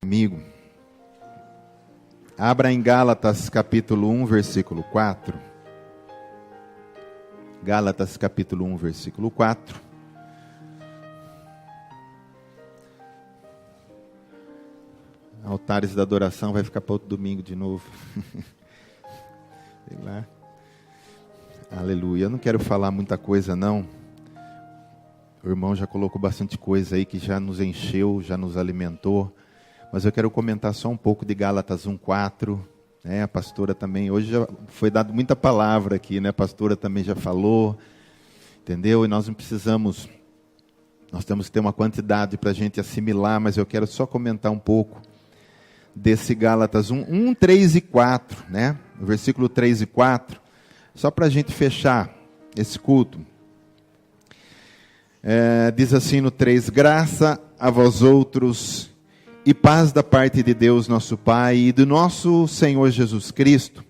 Amigo, abra em Gálatas capítulo 1, versículo 4. Gálatas capítulo 1, versículo 4. Altares da adoração vai ficar para outro domingo de novo. Sei lá. Aleluia. Eu não quero falar muita coisa não. O irmão já colocou bastante coisa aí que já nos encheu, já nos alimentou. Mas eu quero comentar só um pouco de Gálatas 1:4, né? A pastora também, hoje já foi dado muita palavra aqui, né? A pastora também já falou, entendeu? E nós não precisamos, nós temos que ter uma quantidade para a gente assimilar, mas eu quero só comentar um pouco desse Gálatas 1, 3 e 4, né? O versículo 3 e 4, só para a gente fechar esse culto. Diz assim no 3, graça a vós outros e paz da parte de Deus nosso Pai e do nosso Senhor Jesus Cristo,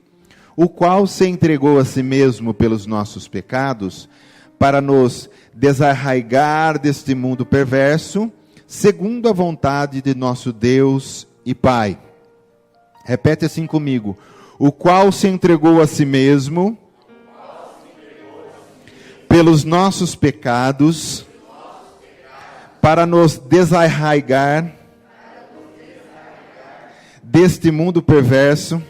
o qual se entregou a si mesmo pelos nossos pecados, para nos desarraigar deste mundo perverso, segundo a vontade de nosso Deus e Pai. Repete assim comigo. O qual se entregou a si mesmo pelos nossos pecados, para nos desarraigar deste mundo perverso,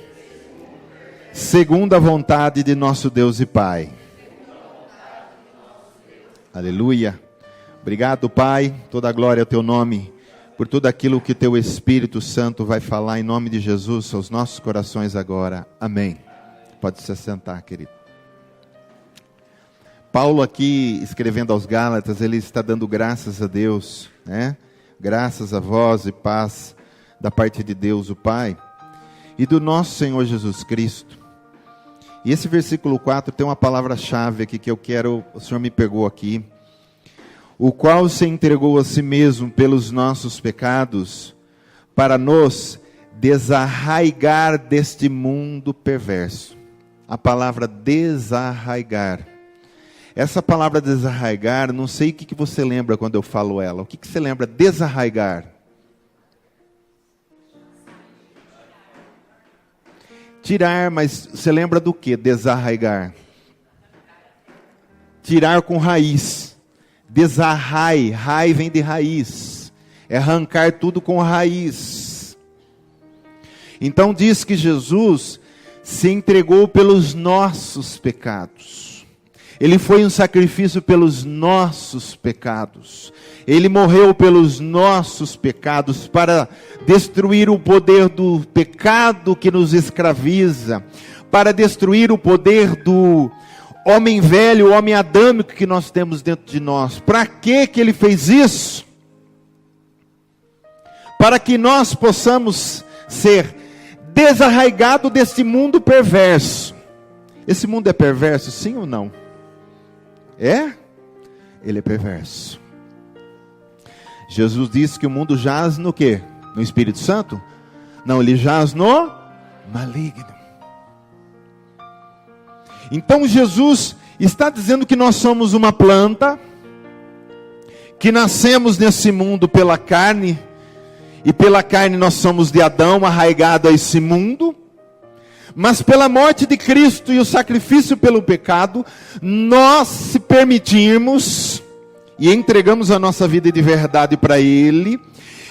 segundo a vontade de nosso Deus e Pai. Aleluia. Obrigado, Pai, toda a glória ao teu nome, por tudo aquilo que teu Espírito Santo vai falar em nome de Jesus aos nossos corações agora. Amém. Pode se assentar, querido. Paulo aqui, escrevendo aos Gálatas, ele está dando graças a Deus, né? Graças a vós e paz da parte de Deus o Pai e do nosso Senhor Jesus Cristo. E esse versículo 4 tem uma palavra-chave aqui que eu quero, o Senhor me pegou aqui. O qual se entregou a si mesmo pelos nossos pecados, para nos desarraigar deste mundo perverso. A palavra desarraigar. Essa palavra desarraigar, não sei o que você lembra quando eu falo ela. O que você lembra desarraigar? Tirar, mas você lembra do que? Desarraigar. Tirar com raiz. Desarrai, rai vem de raiz. É arrancar tudo com raiz. Então diz que Jesus se entregou pelos nossos pecados. Ele foi um sacrifício pelos nossos pecados. Ele morreu pelos nossos pecados para destruir o poder do pecado que nos escraviza, para destruir o poder do homem velho, o homem adâmico que nós temos dentro de nós. Para que ele fez isso? Para que nós possamos ser desarraigados desse mundo perverso. Esse mundo é perverso, sim ou não? É? Ele é perverso. Jesus disse que o mundo jaz no quê? No Espírito Santo? Não, ele jaz no maligno. Então Jesus está dizendo que nós somos uma planta, que nascemos nesse mundo pela carne, e pela carne nós somos de Adão, arraigado a esse mundo, mas pela morte de Cristo e o sacrifício pelo pecado, nós se permitirmos e entregamos a nossa vida de verdade para Ele,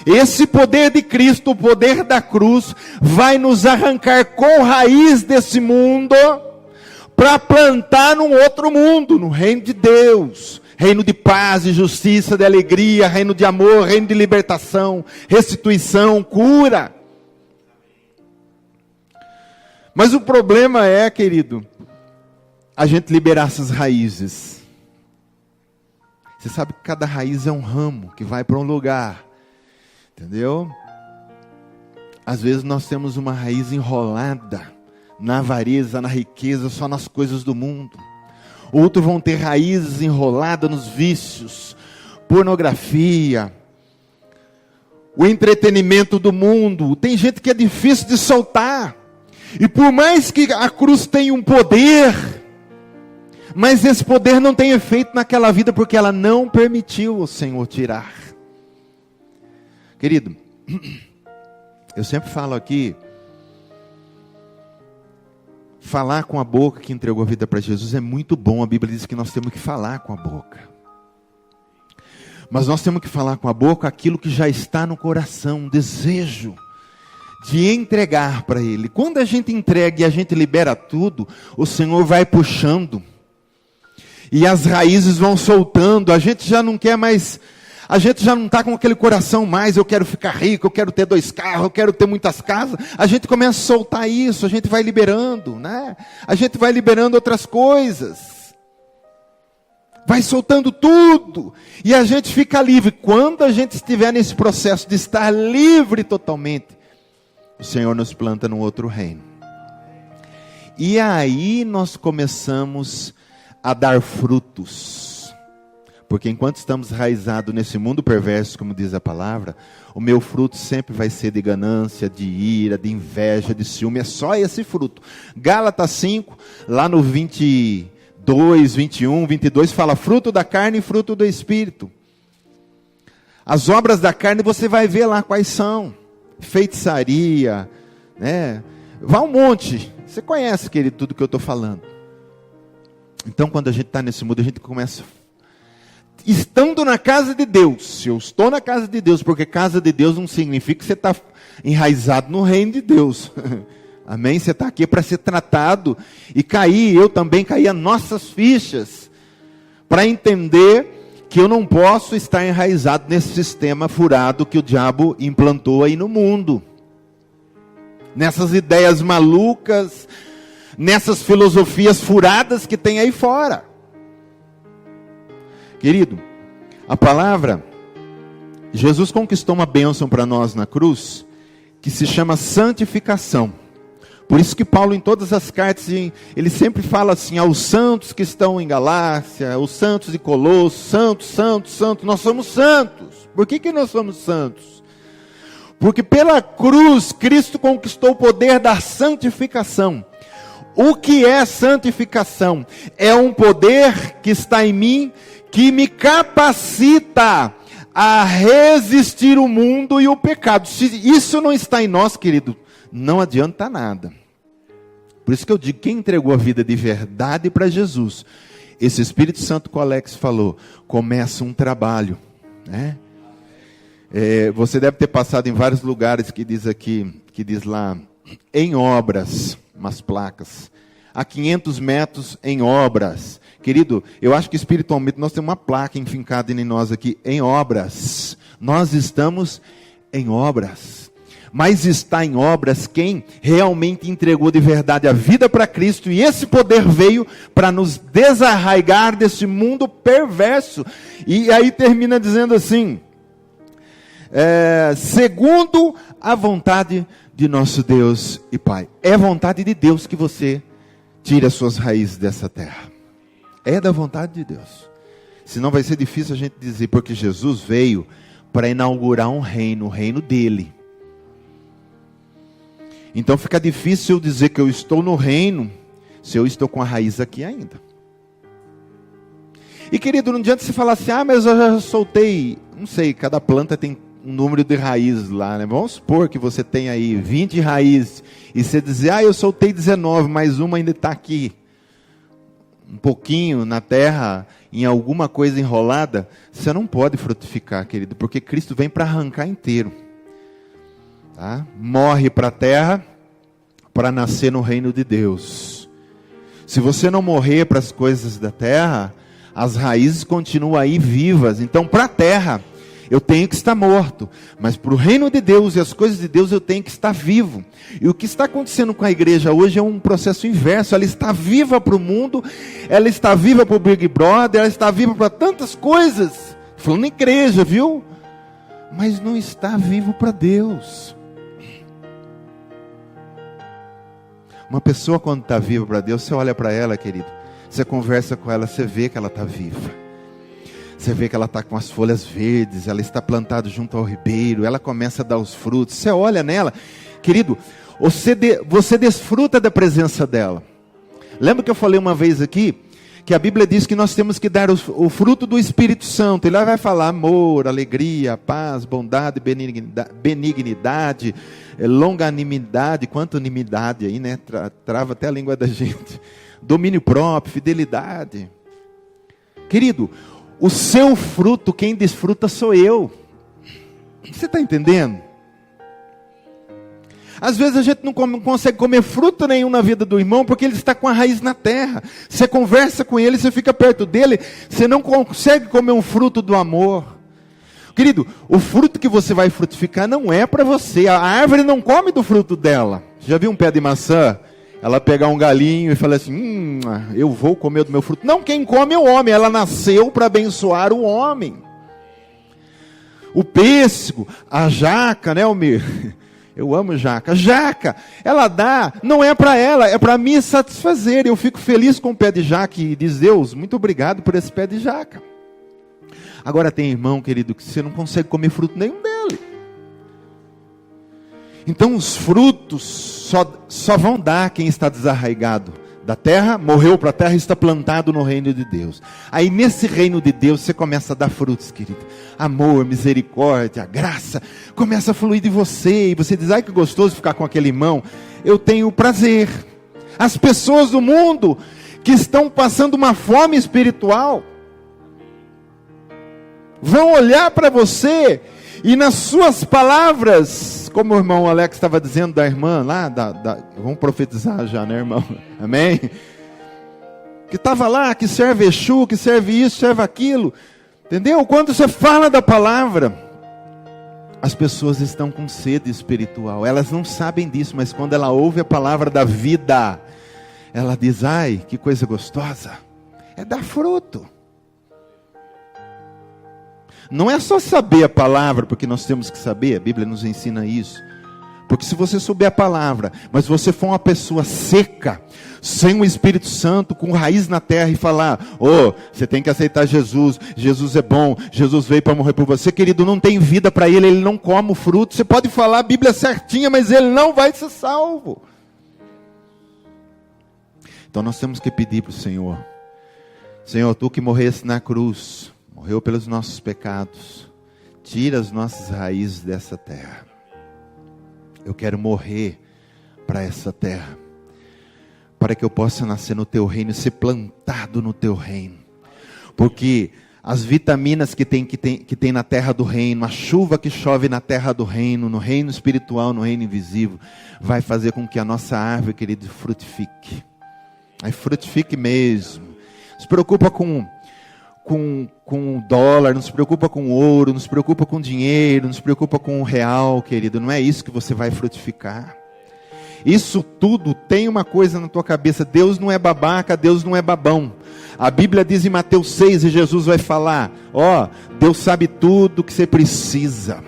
esse poder de Cristo, o poder da cruz, vai nos arrancar com raiz desse mundo, para plantar num outro mundo, no reino de Deus, reino de paz e justiça, de alegria, reino de amor, reino de libertação, restituição, cura. Mas o problema é, querido, a gente liberar essas raízes. Você sabe que cada raiz é um ramo que vai para um lugar, entendeu? Às vezes nós temos uma raiz enrolada na avareza, na riqueza, só nas coisas do mundo. Outros vão ter raízes enroladas nos vícios, pornografia, o entretenimento do mundo. Tem gente que é difícil de soltar. E por mais que a cruz tenha um poder, mas esse poder não tem efeito naquela vida, porque ela não permitiu o Senhor tirar. Querido, Eu sempre falo aqui, falar com a boca que entregou a vida para Jesus é muito bom. A Bíblia diz que nós temos que falar com a boca. Mas nós temos que falar com a boca aquilo que já está no coração, um desejo de entregar para Ele. Quando a gente entrega e a gente libera tudo, o Senhor vai puxando. E as raízes vão soltando. A gente já não quer mais... A gente já não está com aquele coração mais, eu quero ficar rico, eu quero ter 2 carros, eu quero ter muitas casas. A gente começa a soltar isso, a gente vai liberando, né? A gente vai liberando outras coisas. Vai soltando tudo. E a gente fica livre. Quando a gente estiver nesse processo de estar livre totalmente, o Senhor nos planta num outro reino. E aí nós começamos a dar frutos. Porque enquanto estamos enraizados nesse mundo perverso, como diz a palavra, o meu fruto sempre vai ser de ganância, de ira, de inveja, de ciúme. É só esse fruto. Gálatas 5, lá no 22, 21, 22, fala fruto da carne e fruto do Espírito. As obras da carne você vai ver lá quais são. Feitiçaria, né? Vai um monte. Você conhece, querido, tudo que eu estou falando. Então, quando a gente está nesse mundo, a gente começa... Estando na casa de Deus, se eu estou na casa de Deus, porque casa de Deus não significa que você está enraizado no reino de Deus. Amém? Você está aqui para ser tratado e cair, eu também caí as nossas fichas, para entender que eu não posso estar enraizado nesse sistema furado que o diabo implantou aí no mundo. Nessas ideias malucas, nessas filosofias furadas que tem aí fora. Querido, a palavra, Jesus conquistou uma bênção para nós na cruz, que se chama santificação. Por isso que Paulo, em todas as cartas, ele sempre fala assim, aos santos que estão em Galácia, aos santos de Colosso, santos, santos, santos, nós somos santos. Por que nós somos santos? Porque pela cruz, Cristo conquistou o poder da santificação. O que é santificação? É um poder que está em mim, que me capacita a resistir o mundo e o pecado. Se isso não está em nós, querido, não adianta nada. Por isso que eu digo, quem entregou a vida de verdade para Jesus, esse Espírito Santo que o Alex falou, começa um trabalho, né? Você deve ter passado em vários lugares que diz aqui, que diz lá, em obras, umas placas, a 500 metros em obras. Querido, eu acho que espiritualmente nós temos uma placa enfincada em nós aqui, em obras. Nós estamos em obras. Mas está em obras quem realmente entregou de verdade a vida para Cristo. E esse poder veio para nos desarraigar desse mundo perverso. E aí termina dizendo assim, segundo a vontade de nosso Deus e Pai. É vontade de Deus que você tire as suas raízes dessa terra. É da vontade de Deus. Senão vai ser difícil a gente dizer, porque Jesus veio para inaugurar um reino, o reino dele. Então fica difícil eu dizer que eu estou no reino, se eu estou com a raiz aqui ainda. E querido, não adianta você falar assim, mas eu já soltei, não sei, cada planta tem um número de raízes lá, né? Vamos supor que você tem aí 20 raízes, e você dizer, eu soltei 19, mas uma ainda está aqui, um pouquinho na terra, em alguma coisa enrolada, você não pode frutificar, querido, porque Cristo vem para arrancar inteiro. Tá? Morre para a terra, para nascer no reino de Deus. Se você não morrer para as coisas da terra, as raízes continuam aí vivas. Então para a terra, eu tenho que estar morto, mas para o reino de Deus e as coisas de Deus eu tenho que estar vivo. E o que está acontecendo com a igreja hoje é um processo inverso. Ela está viva para o mundo, ela está viva para o Big Brother, ela está viva para tantas coisas. Falando em igreja, viu? Mas não está vivo para Deus. Uma pessoa quando está viva para Deus, você olha para ela, querido, você conversa com ela, você vê que ela está viva. Você vê que ela está com as folhas verdes, ela está plantada junto ao ribeiro, ela começa a dar os frutos. Você olha nela, querido, você desfruta da presença dela. Lembra que eu falei uma vez aqui, que a Bíblia diz que nós temos que dar o fruto do Espírito Santo. Ele vai falar amor, alegria, paz, bondade, benignidade, longanimidade, quantonimidade aí, né? Trava até a língua da gente. Domínio próprio, fidelidade. Querido, o seu fruto, quem desfruta sou eu. Você está entendendo? Às vezes a gente não consegue comer fruto nenhum na vida do irmão, porque ele está com a raiz na terra. Você conversa com ele, você fica perto dele, você não consegue comer um fruto do amor. Querido, o fruto que você vai frutificar não é para você. A árvore não come do fruto dela. Já viu um pé de maçã? Ela pegar um galinho e falar assim, eu vou comer do meu fruto. Não, quem come é o homem. Ela nasceu para abençoar o homem. O pêssego, a jaca, né, Almir? Eu amo jaca. Jaca, ela dá, não é para ela, é para me satisfazer. Eu fico feliz com o pé de jaca e diz, Deus, muito obrigado por esse pé de jaca. Agora tem irmão, querido, que você não consegue comer fruto nenhum dele. Então os frutos só vão dar quem está desarraigado da terra, morreu para a terra e está plantado no reino de Deus. Aí nesse reino de Deus você começa a dar frutos, querido. Amor, misericórdia, graça, começa a fluir de você. E você diz, ai que gostoso ficar com aquele irmão. Eu tenho prazer. As pessoas do mundo que estão passando uma fome espiritual vão olhar para você e nas suas palavras, como o irmão Alex estava dizendo da irmã lá, vamos profetizar já, né, irmão? Amém? Que estava lá, que serve Exu, que serve isso, serve aquilo. Entendeu? Quando você fala da palavra, as pessoas estão com sede espiritual. Elas não sabem disso, mas quando ela ouve a palavra da vida, ela diz, ai, que coisa gostosa. É dar fruto. Não é só saber a palavra, porque nós temos que saber, a Bíblia nos ensina isso. Porque se você souber a palavra, mas você for uma pessoa seca, sem o Espírito Santo, com raiz na terra e falar, você tem que aceitar Jesus, Jesus é bom, Jesus veio para morrer por você, querido, não tem vida para ele não come o fruto. Você pode falar a Bíblia certinha, mas ele não vai ser salvo. Então nós temos que pedir para o Senhor, Senhor, tu que morreste na cruz, morreu pelos nossos pecados, tira as nossas raízes dessa terra. Eu quero morrer para essa terra, para que eu possa nascer no teu reino, ser plantado no teu reino. Porque as vitaminas que tem na terra do reino, a chuva que chove na terra do reino, no reino espiritual, no reino invisível, vai fazer com que a nossa árvore, querido, frutifique. Aí frutifique mesmo. Não se preocupa com o dólar, não se preocupa com o ouro, não se preocupa com o dinheiro, não se preocupa com o real, querido. Não é isso que você vai frutificar. Isso tudo tem uma coisa na tua cabeça. Deus não é babaca, Deus não é babão. A Bíblia diz em Mateus 6, e Jesus vai falar, Deus sabe tudo que você precisa.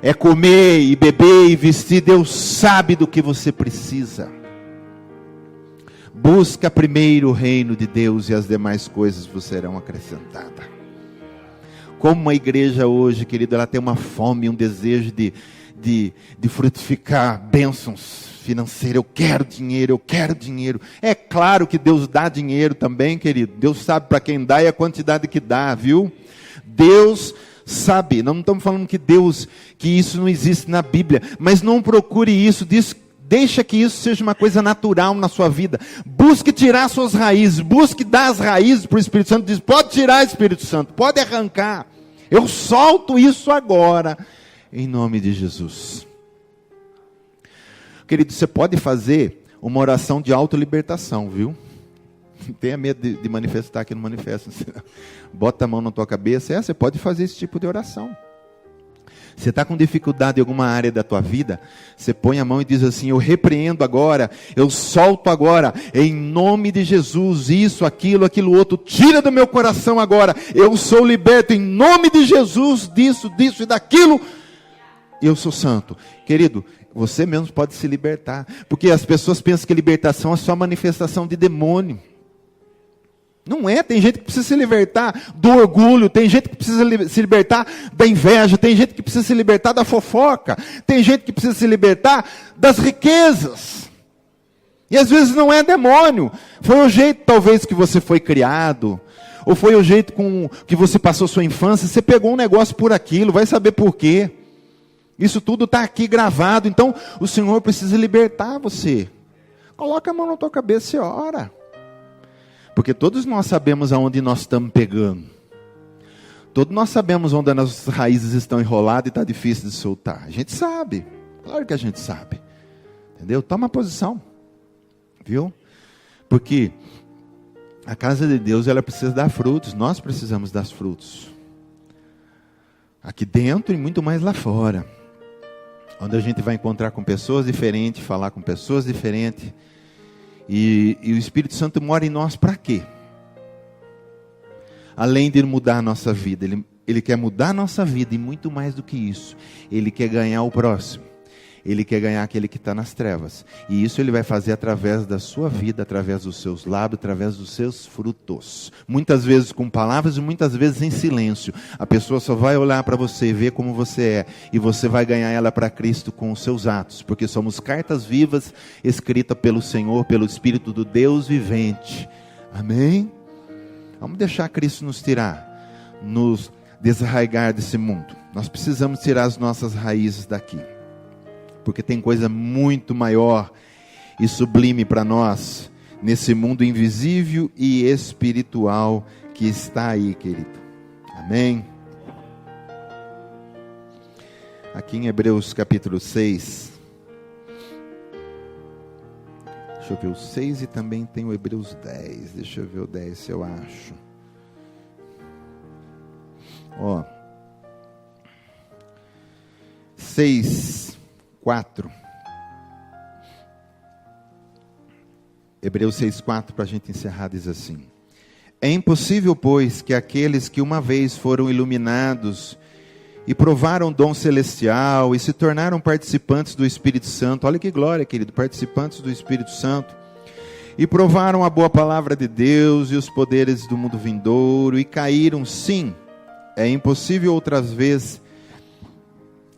É comer e beber e vestir, Deus sabe do que você precisa. Busca primeiro o reino de Deus e as demais coisas vos serão acrescentadas. Como a igreja hoje, querido, ela tem uma fome, um desejo de frutificar bênçãos financeiras. Eu quero dinheiro, eu quero dinheiro. É claro que Deus dá dinheiro também, querido. Deus sabe para quem dá e a quantidade que dá, viu? Deus sabe. Não estamos falando que isso não existe na Bíblia. Mas não procure isso, deixa que isso seja uma coisa natural na sua vida. Busque tirar suas raízes. Busque dar as raízes para o Espírito Santo. Diz, pode tirar, Espírito Santo. Pode arrancar. Eu solto isso agora. Em nome de Jesus. Querido, você pode fazer uma oração de autolibertação, viu? Não tenha medo de manifestar aqui no manifesto. Bota a mão na tua cabeça. Você pode fazer esse tipo de oração. Você está com dificuldade em alguma área da tua vida, você põe a mão e diz assim, eu repreendo agora, eu solto agora, em nome de Jesus, isso, aquilo outro, tira do meu coração agora, eu sou liberto em nome de Jesus, disso e daquilo, eu sou santo. Querido, você mesmo pode se libertar, porque as pessoas pensam que libertação é só manifestação de demônio. Não é, tem gente que precisa se libertar do orgulho, tem gente que precisa se libertar da inveja, tem gente que precisa se libertar da fofoca, tem gente que precisa se libertar das riquezas. E às vezes não é demônio, foi o jeito talvez que você foi criado, ou foi o jeito com que você passou sua infância, você pegou um negócio por aquilo, vai saber por quê. Isso tudo está aqui gravado. Então o Senhor precisa libertar você. Coloca a mão na tua cabeça e ora. Porque todos nós sabemos aonde nós estamos pegando. Todos nós sabemos onde as nossas raízes estão enroladas e está difícil de soltar. A gente sabe. Claro que a gente sabe. Entendeu? Toma posição. Viu? Porque a casa de Deus, ela precisa dar frutos. Nós precisamos dar frutos. Aqui dentro e muito mais lá fora. Onde a gente vai encontrar com pessoas diferentes, falar com pessoas diferentes. E o Espírito Santo mora em nós para quê? Além de mudar a nossa vida, ele quer mudar a nossa vida e muito mais do que isso. Ele quer ganhar o próximo. Ele quer ganhar aquele que está nas trevas. E isso ele vai fazer através da sua vida, através dos seus lábios, através dos seus frutos. Muitas vezes com palavras e muitas vezes em silêncio. A pessoa só vai olhar para você e ver como você é. E você vai ganhar ela para Cristo com os seus atos. Porque somos cartas vivas escritas pelo Senhor, pelo Espírito do Deus vivente. Amém? Vamos deixar Cristo nos tirar, nos desarraigar desse mundo. Nós precisamos tirar as nossas raízes daqui. Porque tem coisa muito maior e sublime para nós, nesse mundo invisível e espiritual que está aí, querido. Amém? Aqui em Hebreus capítulo 6. Deixa eu ver o 6 e também tem o Hebreus 10. Deixa eu ver o 10 se eu acho. Ó. 6, 4. Hebreus 6, 4, para a gente encerrar, diz assim: É impossível, pois, que aqueles que uma vez foram iluminados e provaram o dom celestial e se tornaram participantes do Espírito Santo, olha que glória, querido, participantes do Espírito Santo, e provaram a boa palavra de Deus e os poderes do mundo vindouro e caíram, sim, é impossível outras vezes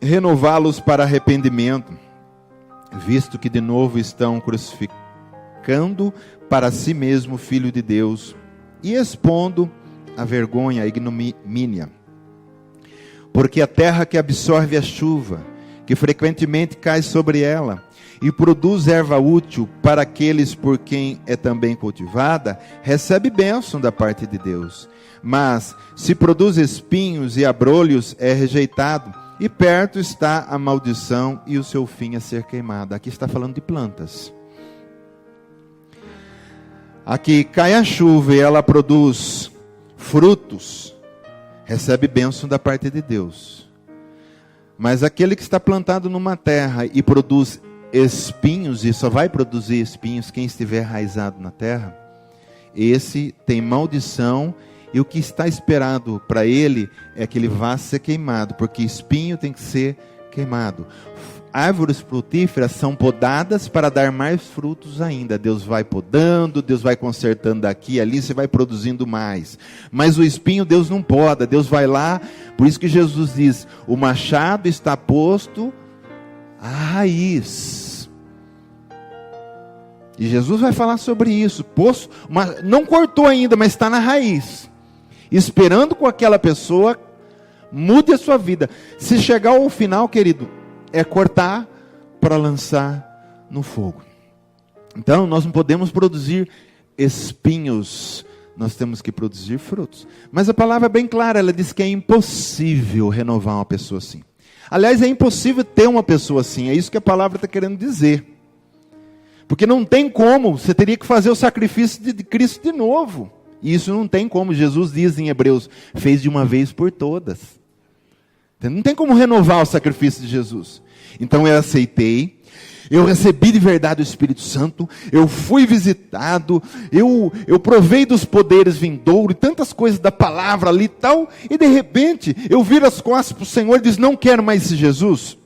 renová-los para arrependimento, visto que de novo estão crucificando para si mesmo o Filho de Deus e expondo a vergonha, a ignomínia. Porque a terra que absorve a chuva, que frequentemente cai sobre ela, e produz erva útil para aqueles por quem é também cultivada, recebe bênção da parte de Deus. Mas, se produz espinhos e abrolhos, é rejeitado, e perto está a maldição e o seu fim a ser queimado. Aqui está falando de plantas. Aqui cai a chuva e ela produz frutos, recebe bênção da parte de Deus. Mas aquele que está plantado numa terra e produz espinhos, e só vai produzir espinhos quem estiver enraizado na terra, esse tem maldição, e o que está esperado para ele é que ele vá ser queimado, porque espinho tem que ser queimado. Árvores frutíferas são podadas para dar mais frutos ainda. Deus vai podando, Deus vai consertando aqui e ali, você vai produzindo mais. Mas o espinho Deus não poda, Deus vai lá. Por isso que Jesus diz: o machado está posto à raiz. E Jesus vai falar sobre isso. Posto, não cortou ainda, mas está na raiz, esperando com aquela pessoa mude a sua vida. Se chegar ao final, querido, é cortar para lançar no fogo. Então, nós não podemos produzir espinhos, nós temos que produzir frutos. Mas a palavra é bem clara, ela diz que é impossível renovar uma pessoa assim. Aliás, é impossível ter uma pessoa assim, é isso que a palavra está querendo dizer. Porque não tem como, você teria que fazer o sacrifício de Cristo de novo. E isso não tem como, Jesus diz em Hebreus, fez de uma vez por todas. Não tem como renovar o sacrifício de Jesus. Então eu aceitei, eu recebi de verdade o Espírito Santo, eu fui visitado, eu provei dos poderes vindouros, e tantas coisas da palavra ali e tal, e de repente eu viro as costas para o Senhor e diz: não quero mais esse Jesus.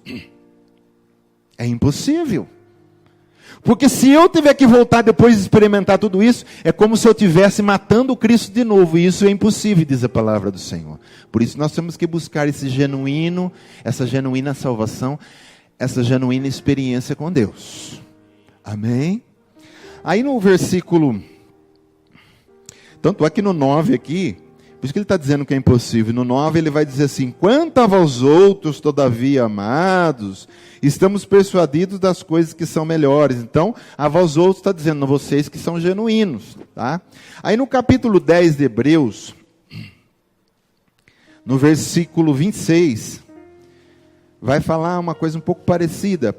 É impossível. Porque se eu tiver que voltar depois de experimentar tudo isso, é como se eu estivesse matando o Cristo de novo. E isso é impossível, diz a palavra do Senhor. Por isso nós temos que buscar esse genuíno, essa genuína salvação, essa genuína experiência com Deus. Amém? Aí no versículo, tanto aqui no 9 aqui, Por isso que ele está dizendo que é impossível. No 9 ele vai dizer assim: quanto a vós outros, todavia, amados, estamos persuadidos das coisas que são melhores. Então, a vós outros está dizendo, a vocês que são genuínos. Tá? Aí no capítulo 10 de Hebreus, no versículo 26, vai falar uma coisa um pouco parecida.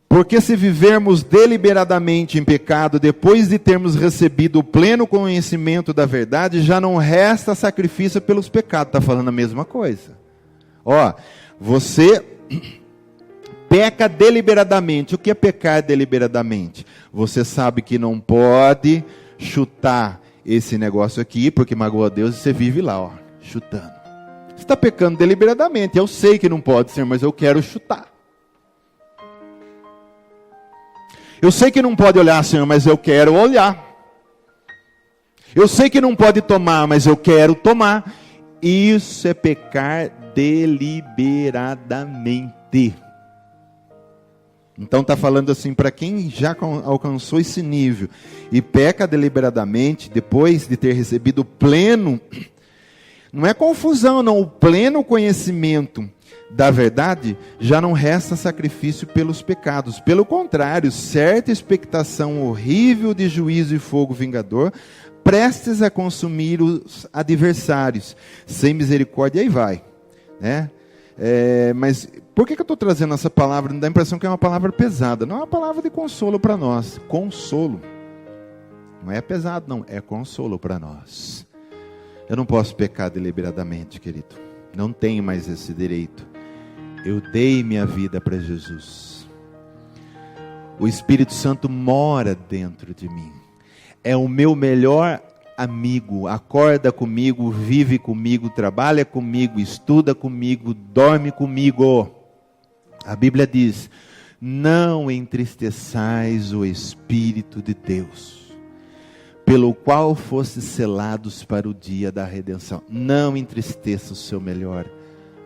Porque se vivermos deliberadamente em pecado, depois de termos recebido o pleno conhecimento da verdade, já não resta sacrifício pelos pecados. Está falando a mesma coisa. Ó, você peca deliberadamente. O que é pecar deliberadamente? Você sabe que não pode chutar esse negócio aqui, porque magoa Deus, e você vive lá, ó, chutando. Você está pecando deliberadamente. Eu sei que não pode, Senhor, mas eu quero chutar. Eu sei que não pode olhar, Senhor, mas eu quero olhar. Eu sei que não pode tomar, mas eu quero tomar. Isso é pecar deliberadamente. Então está falando assim, para quem já alcançou esse nível e peca deliberadamente, depois de ter recebido o pleno, não é confusão não, o pleno conhecimento da verdade, já não resta sacrifício pelos pecados. Pelo contrário, certa expectação horrível de juízo e fogo vingador, prestes a consumir os adversários, sem misericórdia, aí vai. Né? Mas por que eu estou trazendo essa palavra? Me dá a impressão que é uma palavra pesada. Não é uma palavra de consolo para nós. Consolo. Não é pesado, não. É consolo para nós. Eu não posso pecar deliberadamente, querido. Não tenho mais esse direito. Eu dei minha vida para Jesus. O Espírito Santo mora dentro de mim. É o meu melhor amigo. Acorda comigo, vive comigo, trabalha comigo, estuda comigo, dorme comigo. A Bíblia diz: não entristeçais o Espírito de Deus, pelo qual fostes selados para o dia da redenção. Não entristeça o seu melhor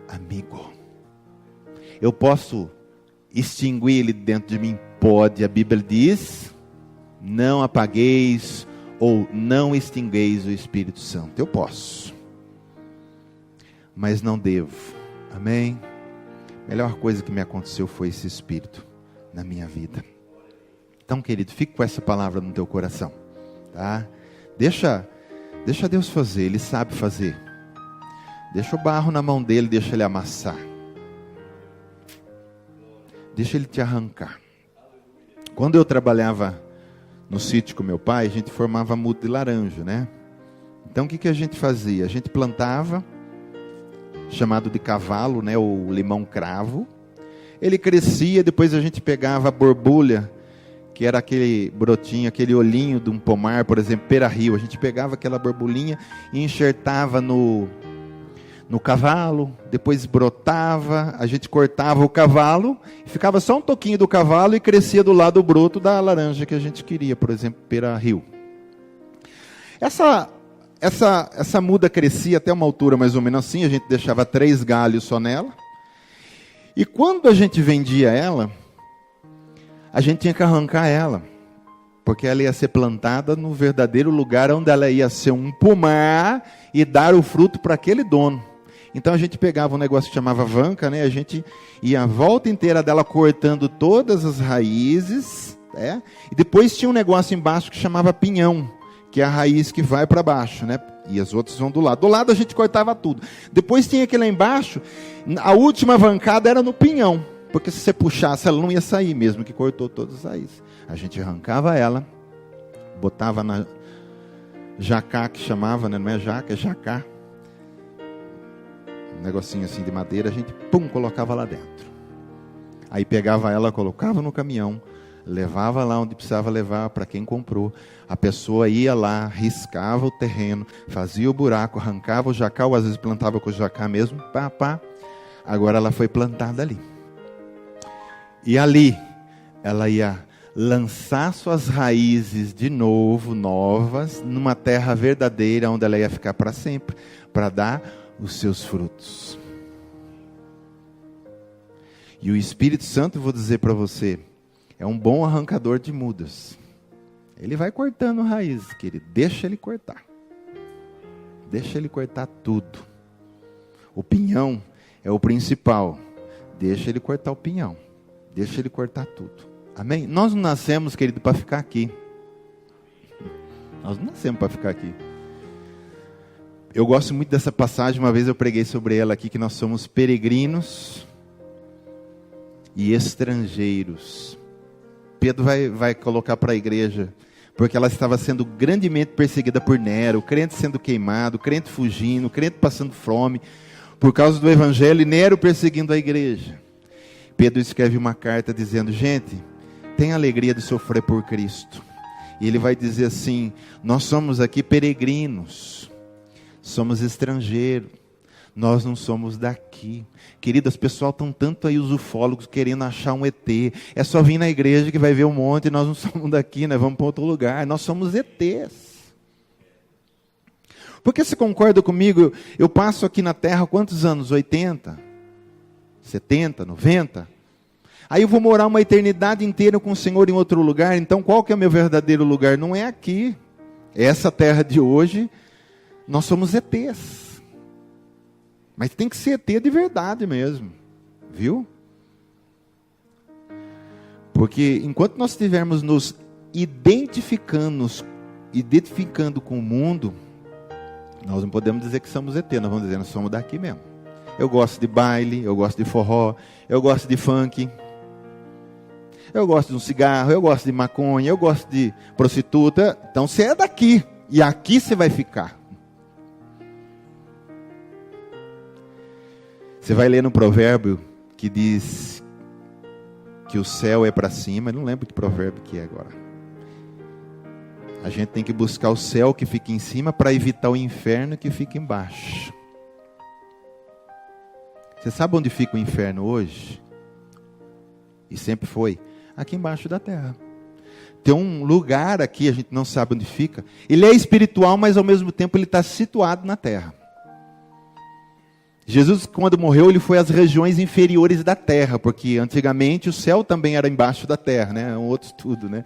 amigo. Eu posso extinguir ele dentro de mim? Pode. A Bíblia diz: não apagueis ou não extingueis o Espírito Santo. Eu posso, mas não devo. Amém? A melhor coisa que me aconteceu foi esse Espírito na minha vida. Então, querido, fique com essa palavra no teu coração. Tá? Deixa Deus fazer, Ele sabe fazer. Deixa o barro na mão dele, deixa ele amassar. Deixa ele te arrancar. Quando eu trabalhava no sítio com meu pai, a gente formava muda de laranja, né? Então o que a gente fazia? A gente plantava, chamado de cavalo, né? O limão cravo. Ele crescia, depois a gente pegava a borbulha, que era aquele brotinho, aquele olhinho de um pomar, por exemplo, pera-rio. A gente pegava aquela borbulhinha e enxertava no cavalo, depois brotava, a gente cortava o cavalo, ficava só um toquinho do cavalo e crescia do lado broto da laranja que a gente queria, por exemplo, pera-rio. Essa muda crescia até uma altura mais ou menos assim, a gente deixava 3 galhos só nela, e quando a gente vendia ela, a gente tinha que arrancar ela, porque ela ia ser plantada no verdadeiro lugar onde ela ia ser um pomar e dar o fruto para aquele dono. Então a gente pegava um negócio que chamava vanca, né? A gente ia a volta inteira dela cortando todas as raízes, né? E depois tinha um negócio embaixo que chamava pinhão, que é a raiz que vai para baixo, né? E as outras vão do lado. Do lado a gente cortava tudo. Depois tinha aquele lá embaixo, a última vancada era no pinhão, porque se você puxasse ela não ia sair mesmo, que cortou todas as raízes. A gente arrancava ela, botava na jacá, que chamava, né? Não é jaca, é jacá. Um negocinho assim de madeira, a gente, colocava lá dentro. Aí pegava ela, colocava no caminhão, levava lá onde precisava levar, para quem comprou. A pessoa ia lá, riscava o terreno, fazia o buraco, arrancava o jacá, ou às vezes plantava com o jacá mesmo, Agora ela foi plantada ali. E ali, ela ia lançar suas raízes de novo, novas, numa terra verdadeira, onde ela ia ficar para sempre, para dar os seus frutos. E o Espírito Santo, vou dizer para você, é um bom arrancador de mudas. Ele vai cortando raízes, querido, deixa ele cortar. deixa ele cortar tudo. O pinhão é o principal. Deixa ele cortar o pinhão. Deixa ele cortar tudo. Amém? Nós não nascemos, querido, para ficar aqui. Nós não nascemos para ficar aqui. Eu gosto muito dessa passagem, uma vez eu preguei sobre ela aqui, que nós somos peregrinos e estrangeiros. Pedro vai colocar para a igreja, porque ela estava sendo grandemente perseguida por Nero, o crente sendo queimado, o crente fugindo, o crente passando fome, por causa do evangelho, e Nero perseguindo a igreja. Pedro escreve uma carta dizendo, gente, tenha alegria de sofrer por Cristo. E ele vai dizer assim, nós somos aqui peregrinos, somos estrangeiros, nós não somos daqui. Queridas, pessoal estão tanto aí os ufólogos querendo achar um ET. É só vir na igreja que vai ver um monte, nós não somos daqui, nós vamos para outro lugar. Nós somos ETs. Porque você concorda comigo? Eu passo aqui na Terra quantos anos? 80? 70? 90? Aí eu vou morar uma eternidade inteira com o Senhor em outro lugar. Então qual que é o meu verdadeiro lugar? Não é aqui. Essa terra de hoje, nós somos ETs. Mas tem que ser ET de verdade mesmo, viu? Porque enquanto nós estivermos nos identificando com o mundo, nós não podemos dizer que somos ET, nós vamos dizer, nós somos daqui mesmo. Eu gosto de baile, eu gosto de forró, eu gosto de funk, eu gosto de um cigarro, eu gosto de maconha, eu gosto de prostituta. Então você é daqui, e aqui você vai ficar. Você vai ler no provérbio que diz que o céu é para cima. Eu não lembro que provérbio que é agora. A gente tem que buscar o céu que fica em cima para evitar o inferno que fica embaixo. Você sabe onde fica o inferno hoje? E sempre foi? Aqui embaixo da terra. Tem um lugar aqui, a gente não sabe onde fica. Ele é espiritual, mas ao mesmo tempo ele está situado na terra. Jesus, quando morreu, ele foi às regiões inferiores da terra, porque antigamente o céu também era embaixo da terra, né? É um outro estudo, né?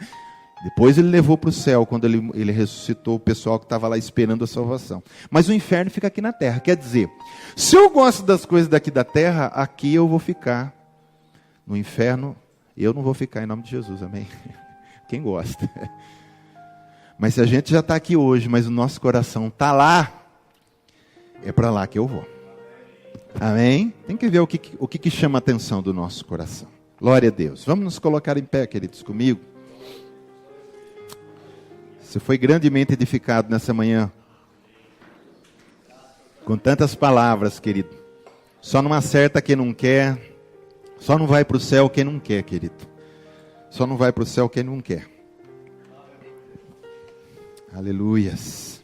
Depois ele levou para o céu, quando ele ressuscitou o pessoal que estava lá esperando a salvação. Mas o inferno fica aqui na terra. Quer dizer, se eu gosto das coisas daqui da terra, aqui eu vou ficar. No inferno, eu não vou ficar, em nome de Jesus, amém? Quem gosta? Mas se a gente já está aqui hoje, mas o nosso coração está lá, é para lá que eu vou. Amém? Tem que ver o que chama a atenção do nosso coração. Glória a Deus. Vamos nos colocar em pé, queridos, comigo. Você foi grandemente edificado nessa manhã. Com tantas palavras, querido. Só não acerta quem não quer. Só não vai para o céu quem não quer, querido. Só não vai para o céu quem não quer. Aleluias.